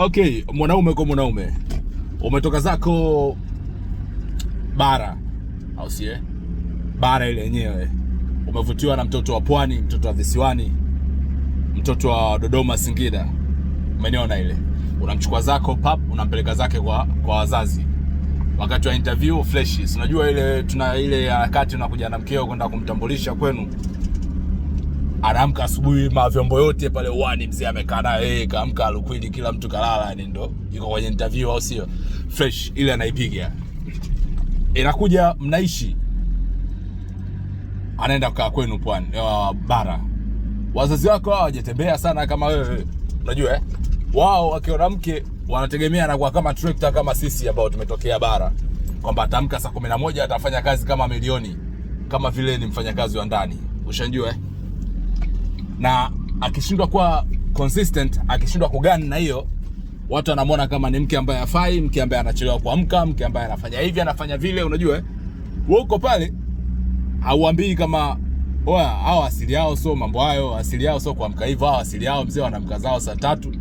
Okay, mwanaume kwa mwanaume, umetoka zako bara, au sie bara ile yenyewe, umevutiwa na mtoto wa pwani, mtoto wa visiwani, mtoto wa Dodoma, Singida, umeniona ile, unamchukua zako pap, unampeleka zake kwa wazazi. Wakati wa interview fresh, unajua ile tuna ile harakati unakuja na mkeo kwenda kumtambulisha kwenu. Anaamka asubuhi, mavyombo yote pale uani mzee amekaa naye, kaamka alukwidi, kila mtu kalala, yani ndo yuko kwenye interview, au sio? Fresh ile anaipiga. Inakuja mnaishi, anaenda kukaa kwenu pwani bara. Wazazi wako hawajatembea sana kama wewe, unajua wao wakiona mke wanategemea anakuwa kama tractor kama sisi ambao tumetokea bara, kwamba atamka saa 11 atafanya kazi kama milioni, kama vile ni mfanyakazi wa ndani, ushanjua na akishindwa kuwa consistent, akishindwa kugani na hiyo, watu wanamwona kama ni mke ambaye hafai, mke ambaye anachelewa kuamka, mke ambaye anafanya hivi anafanya vile, unajua wewe uko pale hauambii kama oa hao asili yao sio mambo hayo, asili yao sio kuamka hivyo, hao asili yao mzee wanamka zao saa 3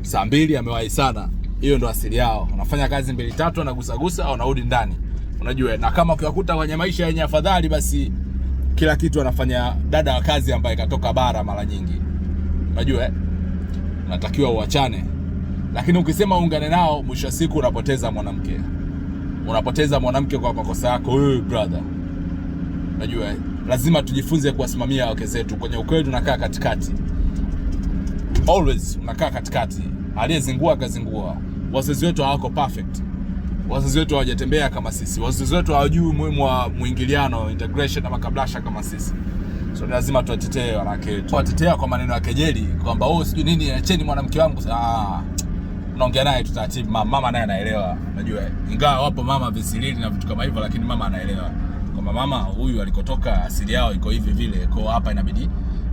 saa 2 amewahi sana, hiyo ndo asili yao. Unafanya kazi 2-3 anagusagusa au unarudi ndani, unajua. Na kama ukiwakuta kwenye maisha yenye afadhali, basi kila kitu anafanya dada wa kazi ambaye katoka bara mara nyingi, unajua unatakiwa uachane. Lakini ukisema ungane nao, mwisho wa siku unapoteza mwanamke, unapoteza mwanamke kwa makosa yako wewe brother, unajua. Lazima tujifunze kuwasimamia wake zetu kwenye ukweli. Tunakaa katikati, always unakaa katikati. Aliyezingua kazingua. Wazazi wetu hawako perfect, wazazi wetu hawajatembea kama sisi, wazazi wetu hawajui umuhimu wa muingiliano, integration na makablasha kama sisi. So lazima tuwatetee wanawake wetu, tuwatetea kwa maneno ya kejeli kwamba sijui nini, acheni mwanamke wangu. Unaongea naye tutaratibu, mama naye anaelewa, unajua. Ingawa wapo mama visilili na vitu kama hivyo, lakini mama anaelewa kwamba mama huyu alikotoka asili yao iko hivi vile, kwa hapa inabidi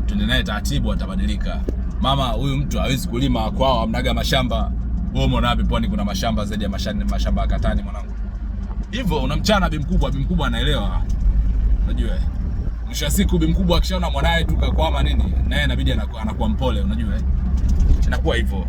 tuende naye taratibu, atabadilika. Mama huyu mtu hawezi kulima kwao, amnaga mashamba. Wewe umeona wapi pwani kuna mashamba zaidi ya mashamba ya katani mwanangu? Hivyo unamchana bi mkubwa anaelewa, unajua. Mwisho wa siku bi mkubwa akishaona mwanae tu kakwama nini, naye inabidi anakuwa mpole, unajua. Inakuwa hivyo.